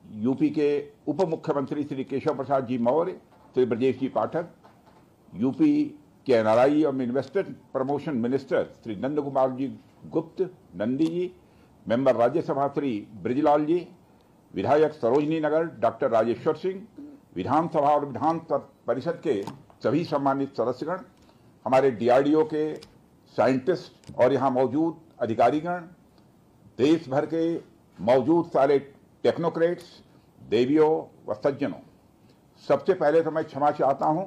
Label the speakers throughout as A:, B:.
A: UP के उप मुख्यमंत्री श्री केशव प्रसाद जी मौर्य, श्री ब्रजेश जी पाठक, यूपी के एनआरआई और investor promotion minister Shri Nand Kumar ji गुप्त नंदी जी, मेंबर राज्यसभा श्री ब्रिजलाल जी, विधायक सरोजनी नगर डॉक्टर राजेश्वर सिंह, विधानसभा और विधान परिषद के सभी सम्मानित सदस्यगण, हमारे डीआरडीओ के साइंटिस्ट और यहाँ मौजूद अधिकारीगण, देश भर के मौजूद सारे टेक्नोक्रेट्स, देवियों व सज्जनों, सबसे पहले तो मैं क्षमा चाहता हूं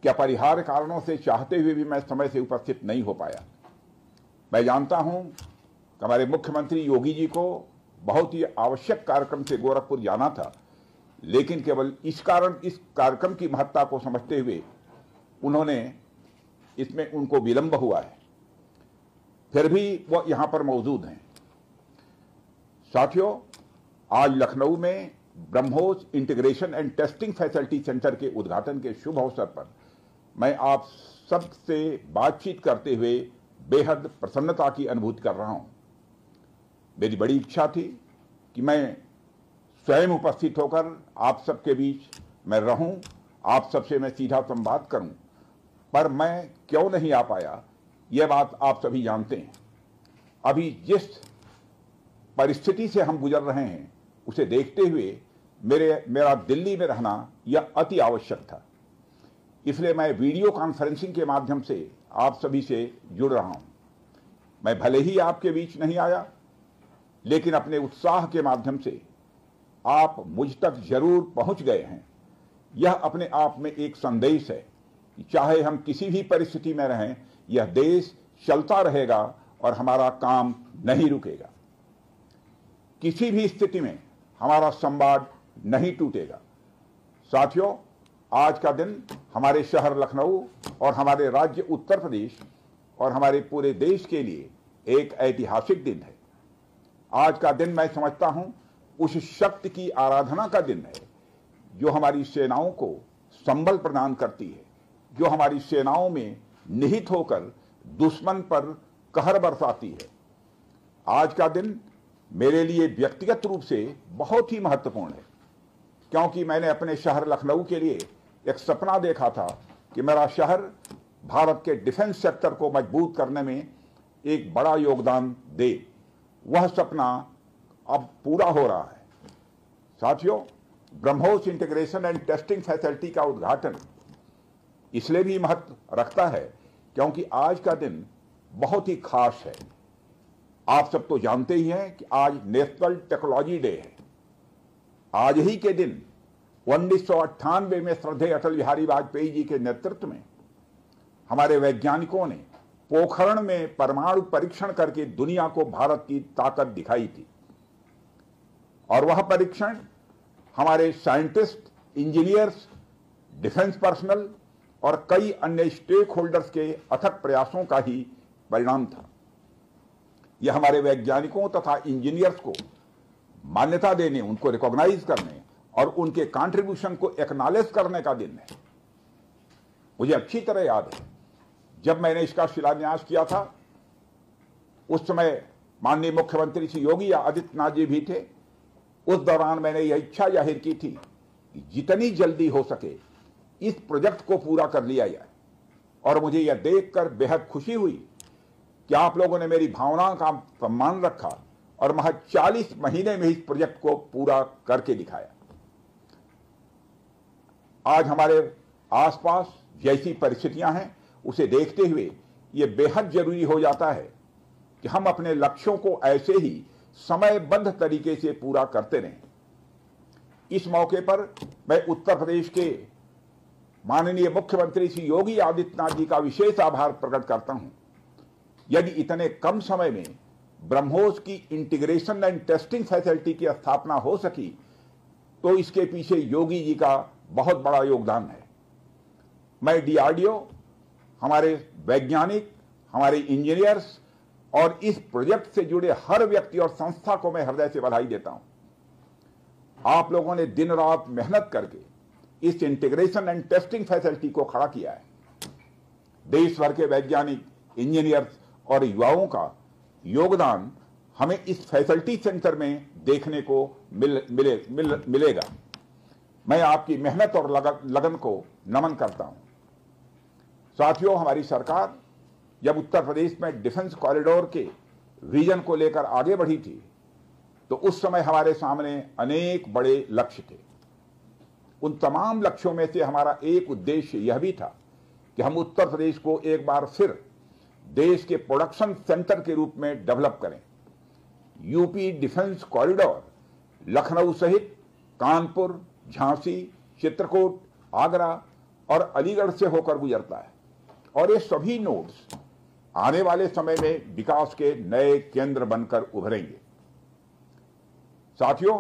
A: कि अपरिहार्य कारणों से चाहते हुए भी मैं समय से उपस्थित नहीं हो पाया। मैं जानता हूं कि हमारे मुख्यमंत्री योगी जी को बहुत ही आवश्यक कार्यक्रम से गोरखपुर जाना था, लेकिन केवल इस कार्यक्रम की महत्ता को समझते हुए इसमें उनको विलंब हुआ है, फिर भी वो यहां पर मौजूद हैं। साथियों, आज लखनऊ में BrahMos integration and testing facility centre के उद्घाटन के शुभ अवसर पर मैं आप सबसे बातचीत करते हुए बेहद प्रसन्नता की अनुभूति कर रहा हूं। मेरी बड़ी इच्छा थी कि मैं स्वयं उपस्थित होकर आप सबके बीच मैं रहूं, आप सबसे मैं सीधा संवाद करूं, पर मैं क्यों नहीं आ पाया यह बात आप सभी जानते हैं। अभी जिस परिस्थिति से हम गुजर रहे हैं उसे देखते हुए मेरा दिल्ली में रहना यह अति आवश्यक था, इसलिए मैं वीडियो कॉन्फ्रेंसिंग के माध्यम से आप सभी से जुड़ रहा हूं। मैं भले ही आपके बीच नहीं आया, लेकिन अपने उत्साह के माध्यम से आप मुझ तक जरूर पहुंच गए हैं। यह अपने आप में एक संदेश है कि चाहे हम किसी भी परिस्थिति में रहें, यह देश चलता रहेगा और हमारा काम नहीं रुकेगा। किसी भी स्थिति में हमारा संवाद नहीं टूटेगा। साथियों, आज का दिन हमारे शहर लखनऊ और हमारे राज्य उत्तर प्रदेश और हमारे पूरे देश के लिए एक ऐतिहासिक दिन है। आज का दिन मैं समझता हूं उस शक्ति की आराधना का दिन है जो हमारी सेनाओं को संबल प्रदान करती है, जो हमारी सेनाओं में निहित होकर दुश्मन पर कहर बरसाती है। आज का दिन मेरे लिए व्यक्तिगत रूप से बहुत ही महत्वपूर्ण है, क्योंकि मैंने अपने शहर लखनऊ के लिए एक सपना देखा था कि मेरा शहर भारत के डिफेंस सेक्टर को मजबूत करने में एक बड़ा योगदान दे। वह सपना अब पूरा हो रहा है। साथियों, BrahMos integration and testing facility का उद्घाटन इसलिए भी महत्व रखता है क्योंकि आज का दिन बहुत ही खास है। आप सब तो जानते ही हैं कि आज नेशनल टेक्नोलॉजी डे है। आज ही के दिन 1998 में श्रद्धेय अटल बिहारी वाजपेयी जी के नेतृत्व में हमारे वैज्ञानिकों ने पोखरण में परमाणु परीक्षण करके दुनिया को भारत की ताकत दिखाई थी, और वह परीक्षण हमारे साइंटिस्ट, इंजीनियर्स, डिफेंस पर्सनल और कई अन्य स्टेक होल्डर्स के अथक प्रयासों का ही परिणाम था। यह हमारे वैज्ञानिकों तथा इंजीनियर्स को मान्यता देने, उनको रिकॉग्नाइज करने और उनके कंट्रीब्यूशन को एक्नॉलेज करने का दिन है। मुझे अच्छी तरह याद है जब मैंने इसका शिलान्यास किया था, उस समय माननीय मुख्यमंत्री श्री योगी आदित्यनाथ जी भी थे। उस दौरान मैंने यह इच्छा जाहिर की थी कि जितनी जल्दी हो सके इस प्रोजेक्ट को पूरा कर लिया जाए, और मुझे यह देखकर बेहद खुशी हुई कि आप लोगों ने मेरी भावनाओं का सम्मान रखा और महज 40 महीने में इस प्रोजेक्ट को पूरा करके दिखाया। आज हमारे आसपास जैसी परिस्थितियां हैं उसे देखते हुए यह बेहद जरूरी हो जाता है कि हम अपने लक्ष्यों को ऐसे ही समयबद्ध तरीके से पूरा करते रहें। इस मौके पर मैं उत्तर प्रदेश के माननीय मुख्यमंत्री श्री योगी आदित्यनाथ जी का विशेष आभार प्रकट करता हूं। यदि इतने कम समय में ब्रह्मोस की इंटीग्रेशन एंड टेस्टिंग फैसिलिटी की स्थापना हो सकी तो इसके पीछे योगी जी का बहुत बड़ा योगदान है। मैं डीआरडीओ, हमारे वैज्ञानिक, हमारे इंजीनियर्स और इस प्रोजेक्ट से जुड़े हर व्यक्ति और संस्था को मैं हृदय से बधाई देता हूं। आप लोगों ने दिन रात मेहनत करके इस इंटीग्रेशन एंड टेस्टिंग फैसिलिटी को खड़ा किया है। देश भर के वैज्ञानिक, इंजीनियर्स और युवाओं का योगदान हमें इस फैसिलिटी सेंटर में देखने को मिलेगा। मैं आपकी मेहनत और लगन को नमन करता हूं। साथियों, हमारी सरकार जब उत्तर प्रदेश में डिफेंस कॉरिडोर के विजन को लेकर आगे बढ़ी थी तो उस समय हमारे सामने अनेक बड़े लक्ष्य थे। उन तमाम लक्ष्यों में से हमारा एक उद्देश्य यह भी था कि हम उत्तर प्रदेश को एक बार फिर देश के प्रोडक्शन सेंटर के रूप में डेवलप करें। यूपी डिफेंस कॉरिडोर लखनऊ सहित कानपुर, झांसी, चित्रकूट, आगरा और अलीगढ़ से होकर गुजरता है और ये सभी नोड्स आने वाले समय में विकास के नए केंद्र बनकर उभरेंगे। साथियों,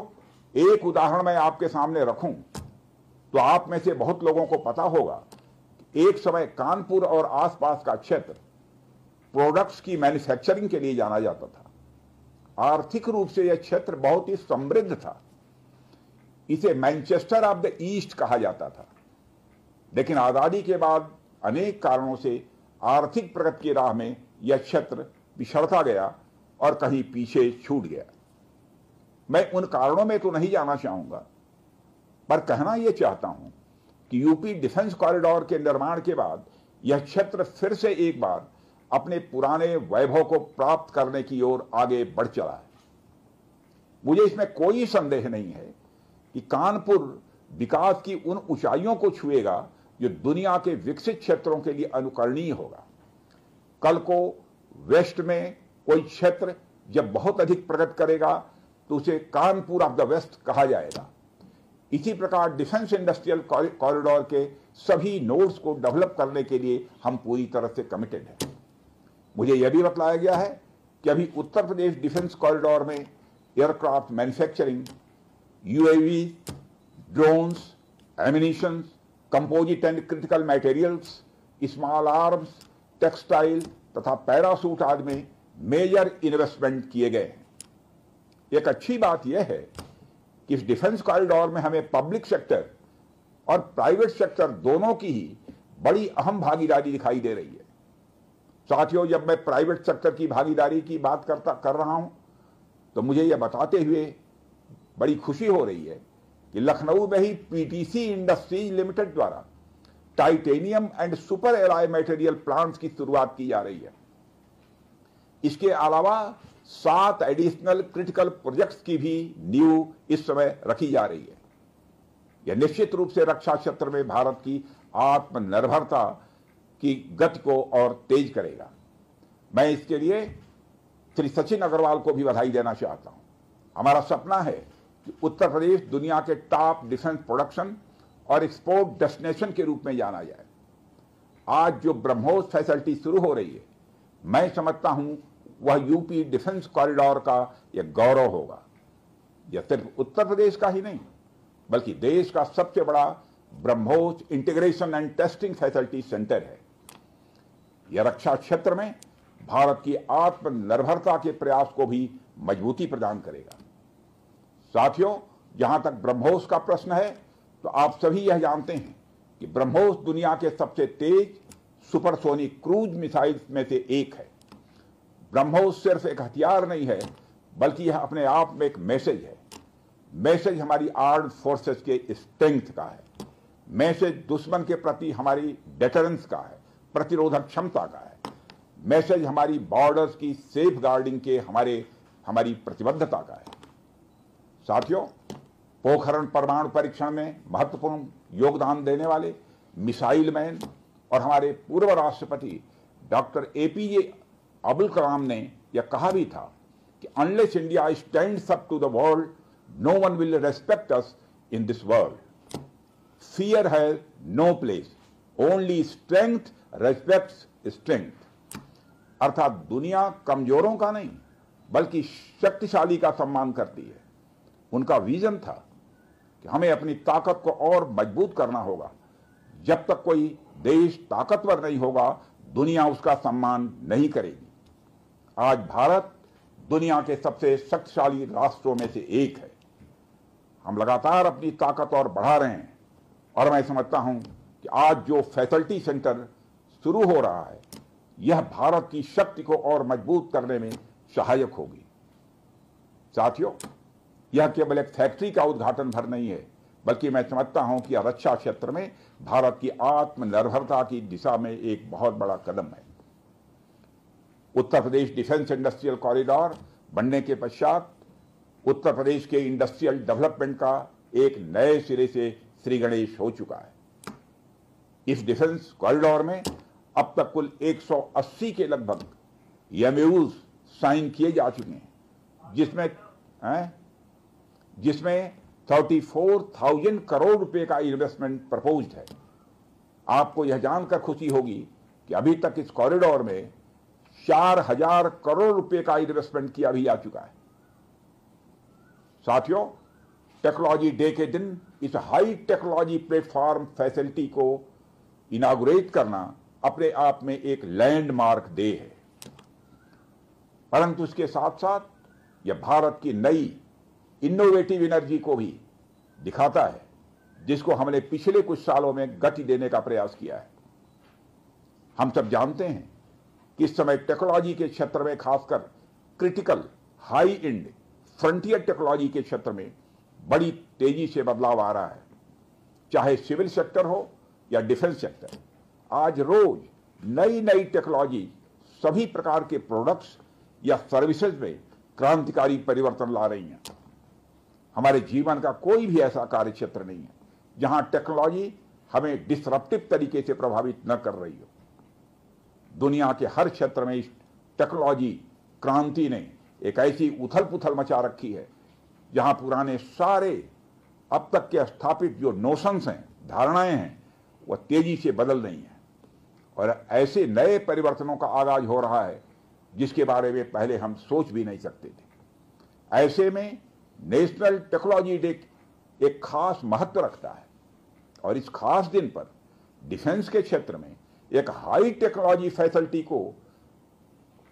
A: एक उदाहरण मैं आपके सामने रखूं तो आप में से बहुत लोगों को पता होगा कि एक समय कानपुर और आसपास का क्षेत्र प्रोडक्ट्स की मैन्युफैक्चरिंग के लिए जाना जाता था। आर्थिक रूप से यह क्षेत्र बहुत ही समृद्ध था। इसे मैनचेस्टर ऑफ द ईस्ट कहा जाता था। लेकिन आजादी के बाद अनेक कारणों से आर्थिक प्रगति की राह में यह क्षेत्र पिछड़ता गया और कहीं पीछे छूट गया। मैं उन कारणों में तो नहीं जाना चाहूंगा, पर कहना यह चाहता हूं कि यूपी डिफेंस कॉरिडोर के निर्माण के बाद यह क्षेत्र फिर से एक बार अपने पुराने वैभव को प्राप्त करने की ओर आगे बढ़ चला है। मुझे इसमें कोई संदेह नहीं है कि कानपुर विकास की उन ऊंचाइयों को छुएगा जो दुनिया के विकसित क्षेत्रों के लिए अनुकरणीय होगा। कल को वेस्ट में कोई क्षेत्र जब बहुत अधिक प्रगति करेगा तो उसे कानपुर ऑफ द वेस्ट कहा जाएगा। इसी प्रकार डिफेंस इंडस्ट्रियल कॉरिडोर के सभी नोड्स को डेवलप करने के लिए हम पूरी तरह से कमिटेड हैं। मुझे यह भी बतलाया गया है कि अभी उत्तर प्रदेश डिफेंस कॉरिडोर में aircraft manufacturing, UAV, drones, ammunition, composite and critical materials, small arms, textile तथा पैरासूट आदि में मेजर इन्वेस्टमेंट किए गए हैं। एक अच्छी बात यह है कि इस डिफेंस कॉरिडोर में हमें पब्लिक सेक्टर और प्राइवेट सेक्टर दोनों की ही बड़ी अहम भागीदारी दिखाई दे रही है। साथियों, जब मैं प्राइवेट सेक्टर की भागीदारी की बात कर रहा हूं तो मुझे यह बताते हुए बड़ी खुशी हो रही है कि लखनऊ में ही पीटीसी इंडस्ट्रीज लिमिटेड द्वारा titanium and super alloy material plants की शुरुआत की जा रही है। इसके अलावा 7 एडिशनल क्रिटिकल प्रोजेक्ट्स की भी नींव इस समय रखी जा रही है। यह निश्चित रूप से रक्षा क्षेत्र में भारत की आत्मनिर्भरता की गति को और तेज करेगा। मैं इसके लिए श्री सचिन अग्रवाल को भी बधाई देना चाहता हूं। हमारा सपना है कि उत्तर प्रदेश दुनिया के टॉप डिफेंस प्रोडक्शन और एक्सपोर्ट डेस्टिनेशन के रूप में जाना जाए। आज जो ब्रह्मोस फैसिलिटी शुरू हो रही है, मैं समझता हूं वह यूपी डिफेंस कॉरिडोर का यह गौरव होगा। यह सिर्फ उत्तर प्रदेश का ही नहीं बल्कि देश का सबसे बड़ा BrahMos integration and testing facility centre है। यह रक्षा क्षेत्र में भारत की आत्मनिर्भरता के प्रयास को भी मजबूती प्रदान करेगा। साथियों, जहां तक ब्रह्मोस का प्रश्न है तो आप सभी यह जानते हैं कि ब्रह्मोस दुनिया के सबसे तेज सुपरसोनिक क्रूज मिसाइल्स में से एक है। ब्रह्मोस सिर्फ एक हथियार नहीं है बल्कि यह अपने आप में एक मैसेज है। मैसेज हमारी आर्म्ड फोर्सेस के स्ट्रेंथ का है। मैसेज दुश्मन के प्रति हमारी डेटरेंस का है, प्रतिरोधक क्षमता का है। मैसेज हमारी बॉर्डर्स की सेफ गार्डिंग के हमारी प्रतिबद्धता का है। साथियों, पोखरण परमाणु परीक्षण में महत्वपूर्ण योगदान देने वाले मिसाइल मैन और हमारे पूर्व राष्ट्रपति डॉक्टर एपीजे अब्दुल कलाम ने यह कहा भी था कि unless India stands up to the world, no one will respect us in this world. Fear has no place, only strength respects strength. अर्थात दुनिया कमजोरों का नहीं बल्कि शक्तिशाली का सम्मान करती है। उनका विजन था कि हमें अपनी ताकत को और मजबूत करना होगा। जब तक कोई देश ताकतवर नहीं होगा, दुनिया उसका सम्मान नहीं करेगी। आज भारत दुनिया के सबसे शक्तिशाली राष्ट्रों में से एक है। हम लगातार अपनी ताकत और बढ़ा रहे हैं और मैं समझता हूं कि आज जो फैसिलिटी सेंटर शुरू हो रहा है, यह भारत की शक्ति को और मजबूत करने में सहायक होगी। साथियों, यह केवल एक फैक्ट्री का उद्घाटन भर नहीं है, बल्कि मैं समझता हूं कि यह रक्षा क्षेत्र में भारत की आत्मनिर्भरता की दिशा में एक बहुत बड़ा कदम है। उत्तर प्रदेश डिफेंस इंडस्ट्रियल कॉरिडोर बनने के पश्चात उत्तर प्रदेश के इंडस्ट्रियल डेवलपमेंट का एक नए सिरे से श्री गणेश हो चुका है। इस डिफेंस कॉरिडोर में अब तक कुल 180 के लगभग एमओयूज साइन किए जा चुके हैं, जिसमें 34,000 करोड़ रुपए का इन्वेस्टमेंट प्रपोज्ड है। आपको यह जानकर खुशी होगी कि अभी तक इस कॉरिडोर में 4,000 करोड़ रुपए का इन्वेस्टमेंट किया भी जा चुका है। साथियों, टेक्नोलॉजी डे के दिन इस हाई टेक्नोलॉजी प्लेटफॉर्म फैसिलिटी को इनागुरेट करना अपने आप में एक लैंडमार्क डे है, परंतु इसके साथ साथ यह भारत की नई इनोवेटिव एनर्जी को भी दिखाता है, जिसको हमने पिछले कुछ सालों में गति देने का प्रयास किया है। हम सब जानते हैं कि इस समय टेक्नोलॉजी के क्षेत्र में, खासकर critical high and frontier technology के क्षेत्र में बड़ी तेजी से बदलाव आ रहा है। चाहे सिविल सेक्टर हो या डिफेंस सेक्टर, आज रोज नई नई टेक्नोलॉजी सभी प्रकार के प्रोडक्ट्स या सर्विसेज में क्रांतिकारी परिवर्तन ला रही हैं। हमारे जीवन का कोई भी ऐसा कार्य क्षेत्र नहीं है जहां टेक्नोलॉजी हमें डिसरप्टिव तरीके से प्रभावित न कर रही हो। दुनिया के हर क्षेत्र में इस टेक्नोलॉजी क्रांति ने एक ऐसी उथल पुथल मचा रखी है जहां पुराने सारे अब तक के स्थापित जो नोशंस हैं, धारणाएं हैं, वह तेजी से बदल रही हैं और ऐसे नए परिवर्तनों का आगाज हो रहा है जिसके बारे में पहले हम सोच भी नहीं सकते थे। ऐसे में नेशनल टेक्नोलॉजी डे एक खास महत्व रखता है और इस खास दिन पर डिफेंस के क्षेत्र में एक हाई टेक्नोलॉजी फैसिलिटी को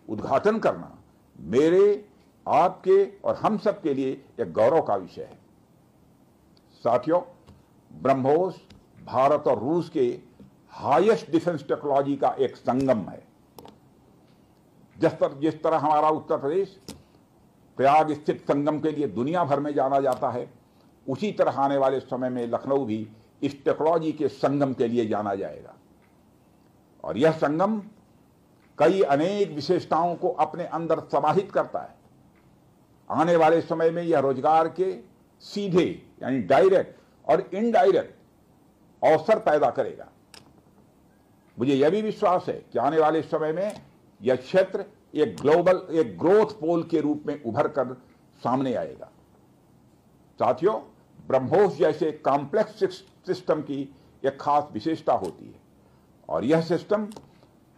A: उद्घाटन करना मेरे, आपके और हम सब के लिए एक गौरव का विषय है। साथियों, ब्रह्मोस भारत और रूस के हाईएस्ट डिफेंस टेक्नोलॉजी का एक संगम है। जिस तरह हमारा उत्तर प्रदेश प्रयाग स्थित संगम के लिए दुनिया भर में जाना जाता है, उसी तरह आने वाले समय में लखनऊ भी इस टेक्नोलॉजी के संगम के लिए जाना जाएगा और यह संगम कई अनेक विशेषताओं को अपने अंदर समाहित करता है। आने वाले समय में यह रोजगार के सीधे यानी डायरेक्ट और इनडायरेक्ट अवसर पैदा करेगा। मुझे यह भी विश्वास है कि आने वाले समय में यह क्षेत्र एक ग्रोथ पोल के रूप में उभर कर सामने आएगा। साथियों, ब्रह्मोस जैसे कॉम्प्लेक्स सिस्टम की एक खास विशेषता होती है और यह सिस्टम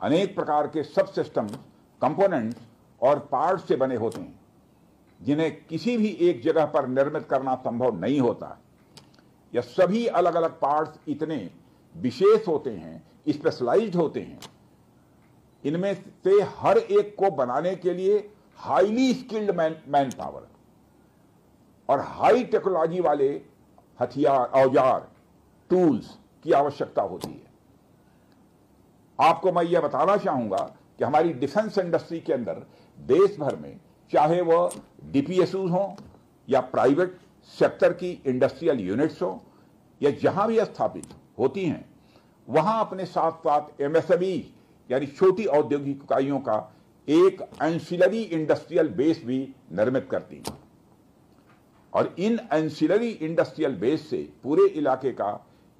A: अनेक प्रकार के सब सिस्टम, कंपोनेंट्स और पार्ट्स से बने होते हैं जिन्हें किसी भी एक जगह पर निर्मित करना संभव नहीं होता। यह सभी अलग अलग पार्ट्स इतने विशेष होते हैं, स्पेशलाइज्ड होते हैं, इनमें से हर एक को बनाने के लिए हाईली स्किल्ड मैन पावर और हाई टेक्नोलॉजी वाले हथियार, औजार, टूल्स की आवश्यकता होती है। आपको मैं यह बताना चाहूंगा कि हमारी डिफेंस इंडस्ट्री के अंदर देश भर में, चाहे वह डीपीएसयूज हो या प्राइवेट सेक्टर की इंडस्ट्रियल यूनिट्स हो या जहां भी स्थापित होती हैं, वहां अपने साथ साथ एमएसएमई यानी छोटी औद्योगिक इकाइयों का एक एंसिलरी इंडस्ट्रियल बेस भी निर्मित करती हैं और इन एंसिलरी इंडस्ट्रियल बेस से पूरे इलाके का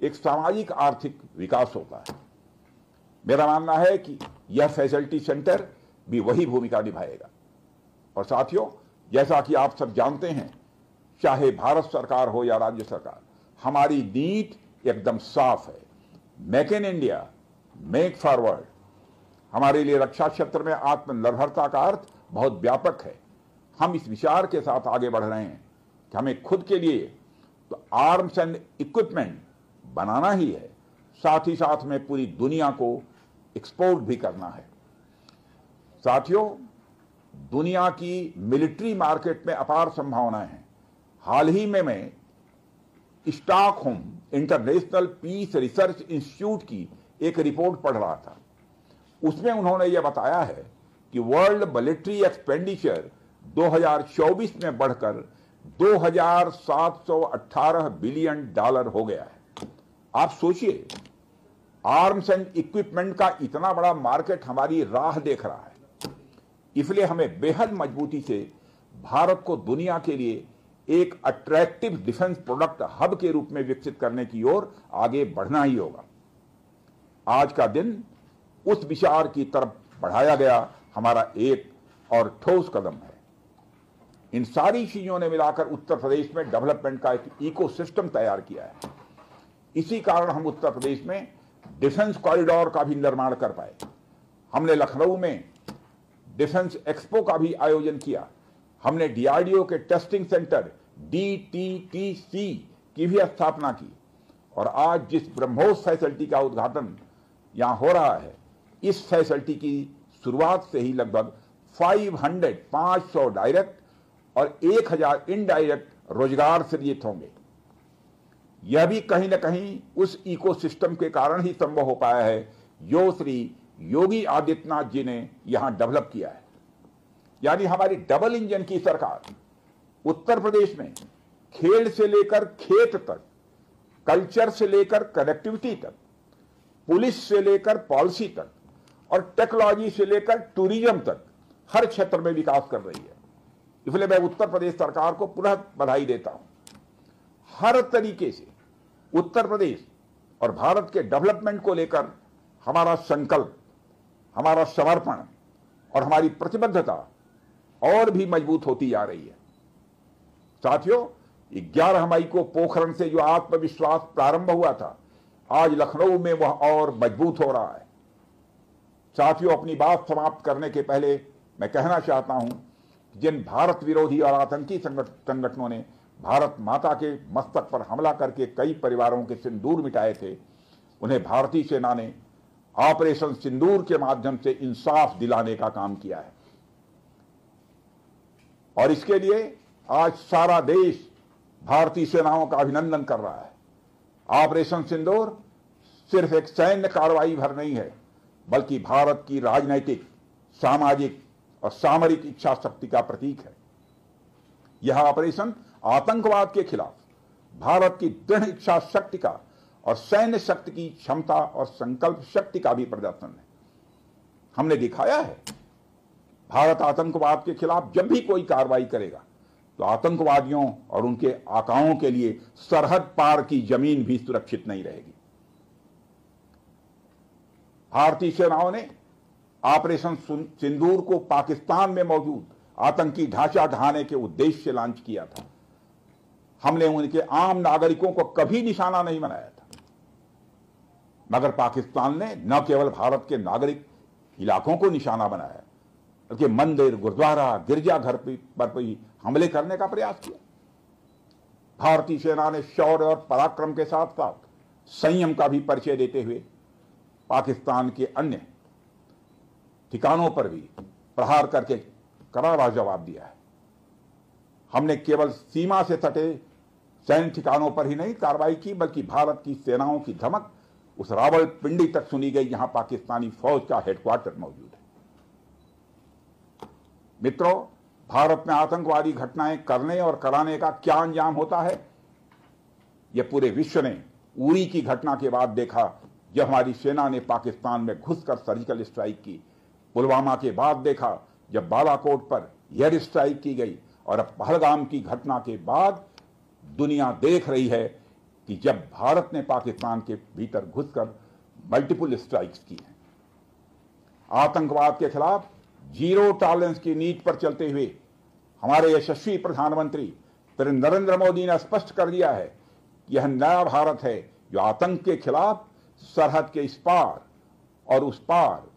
A: एक सामाजिक आर्थिक विकास होता है। मेरा मानना है कि यह फैसिलिटी सेंटर भी वही भूमिका निभाएगा। और साथियों, जैसा कि आप सब जानते हैं, चाहे भारत सरकार हो या राज्य सरकार, हमारी नीति एकदम साफ है। Make in India, make forward. हमारे लिए रक्षा क्षेत्र में आत्मनिर्भरता का अर्थ बहुत व्यापक है। हम इस विचार के साथ आगे बढ़ रहे हैं कि हमें खुद के लिए तो आर्म्स एंड इक्विपमेंट बनाना ही है, साथ ही साथ में पूरी दुनिया को एक्सपोर्ट भी करना है। साथियों, दुनिया की मिलिट्री मार्केट में अपार संभावनाएं हैं। हाल ही में मैं Stockholm International Peace Research Institute की एक रिपोर्ट पढ़ रहा था। उसमें उन्होंने यह बताया है कि वर्ल्ड मिलिट्री एक्सपेंडिचर 2024 में बढ़कर $2,718 बिलियन हो गया है। आप सोचिए, आर्म्स एंड इक्विपमेंट का इतना बड़ा मार्केट हमारी राह देख रहा है। इसलिए हमें बेहद मजबूती से भारत को दुनिया के लिए एक अट्रैक्टिव डिफेंस प्रोडक्ट हब के रूप में विकसित करने की ओर आगे बढ़ना ही होगा। आज का दिन उस विचार की तरफ बढ़ाया गया हमारा एक और ठोस कदम है। इन सारी चीजों ने मिलाकर उत्तर प्रदेश में डेवलपमेंट का एक इकोसिस्टम तैयार किया है। इसी कारण हम उत्तर प्रदेश में डिफेंस कॉरिडोर का भी निर्माण कर पाए। हमने लखनऊ में डिफेंस एक्सपो का भी आयोजन किया। हमने डीआरडीओ के टेस्टिंग सेंटर DTTC की भी स्थापना की। और आज जिस ब्रह्मोस फैसिलिटी का उद्घाटन यहां हो रहा है, इस फैसिलिटी की शुरुआत से ही लगभग 500 डायरेक्ट और 1000 इनडायरेक्ट रोजगार सृजित होंगे। यह भी कहीं न कहीं उस इकोसिस्टम के कारण ही संभव हो पाया है जो श्री योगी आदित्यनाथ जी ने यहां डेवलप किया है। यानी हमारी डबल इंजन की सरकार उत्तर प्रदेश में खेल से लेकर खेत तक, कल्चर से लेकर कनेक्टिविटी तक, पुलिस से लेकर पॉलिसी तक और टेक्नोलॉजी से लेकर टूरिज्म तक हर क्षेत्र में विकास कर रही है। इसलिए मैं उत्तर प्रदेश सरकार को पुनः बधाई देता हूं। हर तरीके से उत्तर प्रदेश और भारत के डेवलपमेंट को लेकर हमारा संकल्प, हमारा समर्पण और हमारी प्रतिबद्धता और भी मजबूत होती जा रही है। साथियों, 11 मई को पोखरण से जो आत्मविश्वास प्रारंभ हुआ था, आज लखनऊ में वह और मजबूत हो रहा है। साथियों, अपनी बात समाप्त करने के पहले मैं कहना चाहता हूं कि जिन भारत विरोधी और आतंकी संगठनों ने भारत माता के मस्तक पर हमला करके कई परिवारों के सिंदूर मिटाए थे, उन्हें भारतीय सेना ने ऑपरेशन सिंदूर के माध्यम से इंसाफ दिलाने का काम किया है। और इसके लिए आज सारा देश भारतीय सेनाओं का अभिनंदन कर रहा है। ऑपरेशन सिंदूर सिर्फ एक सैन्य कार्रवाई भर नहीं है, बल्कि भारत की राजनैतिक, सामाजिक और सामरिक इच्छा शक्ति का प्रतीक है। यह ऑपरेशन आतंकवाद के खिलाफ भारत की दृढ़ इच्छा शक्ति का और सैन्य शक्ति की क्षमता और संकल्प शक्ति का भी प्रदर्शन है। हमने दिखाया है, भारत आतंकवाद के खिलाफ जब भी कोई कार्रवाई करेगा तो आतंकवादियों और उनके आकाओं के लिए सरहद पार की जमीन भी सुरक्षित नहीं रहेगी। भारतीय सेनाओं ने ऑपरेशन सिंदूर को पाकिस्तान में मौजूद आतंकी ढांचा ढहाने के उद्देश्य से लॉन्च किया था। हमने उनके आम नागरिकों को कभी निशाना नहीं बनाया था, मगर पाकिस्तान ने न केवल भारत के नागरिक इलाकों को निशाना बनाया, बल्कि मंदिर, गुरुद्वारा, गिरजाघर पर भी हमले करने का प्रयास किया। भारतीय सेना ने शौर्य और पराक्रम के साथ साथ संयम का भी परिचय देते हुए पाकिस्तान के अन्य ठिकानों पर भी प्रहार करके करारा जवाब दिया है। हमने केवल सीमा से सटे सैन्य ठिकानों पर ही नहीं कार्रवाई की, बल्कि भारत की सेनाओं की धमक उस रावलपिंडी तक सुनी गई जहां पाकिस्तानी फौज का हेडक्वार्टर मौजूद है। मित्रों, भारत में आतंकवादी घटनाएं करने और कराने का क्या अंजाम होता है, यह पूरे विश्व ने उरी की घटना के बाद देखा, जब हमारी सेना ने पाकिस्तान में घुसकर सर्जिकल स्ट्राइक की। पुलवामा के बाद देखा, जब बालाकोट पर एयर स्ट्राइक की गई। और अब पहलगाम की घटना के बाद दुनिया देख रही है कि जब भारत ने पाकिस्तान के भीतर घुसकर मल्टीपल स्ट्राइक्स की हैं। आतंकवाद के खिलाफ जीरो टॉलरेंस की नीति पर चलते हुए हमारे यशस्वी प्रधानमंत्री श्री नरेंद्र मोदी ने स्पष्ट कर दिया है कि यह नया भारत है जो आतंक के खिलाफ सरहद के इस पार और उस पार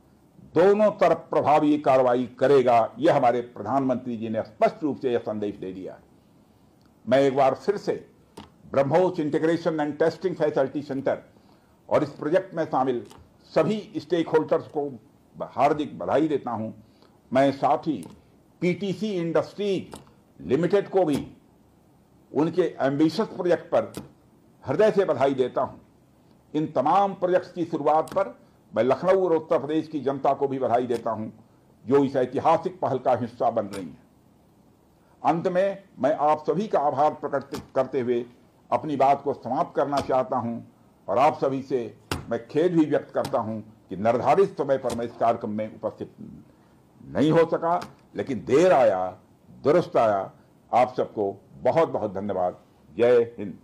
A: दोनों तरफ प्रभावी कार्रवाई करेगा। यह हमारे प्रधानमंत्री जी ने स्पष्ट रूप से यह संदेश दे दिया है। मैं एक बार फिर से BrahMos integration and testing facility centre और इस प्रोजेक्ट में शामिल सभी स्टेक होल्डर्स को हार्दिक बधाई देता हूं। मैं साथ ही पीटीसी इंडस्ट्रीज लिमिटेड को भी उनके एम्बिशियस प्रोजेक्ट पर हृदय से बधाई देता हूं। इन तमाम प्रोजेक्ट्स की शुरुआत पर मैं लखनऊ और उत्तर प्रदेश की जनता को भी बधाई देता हूं, जो इस ऐतिहासिक पहल का हिस्सा बन रही है। अंत में मैं आप सभी का आभार प्रकट करते हुए अपनी बात को समाप्त करना चाहता हूं और आप सभी से मैं खेद भी व्यक्त करता हूं कि निर्धारित समय पर मैं इस कार्यक्रम में उपस्थित नहीं हो सका, लेकिन देर आया दुरुस्त आया। आप सबको बहुत बहुत धन्यवाद। जय हिंद।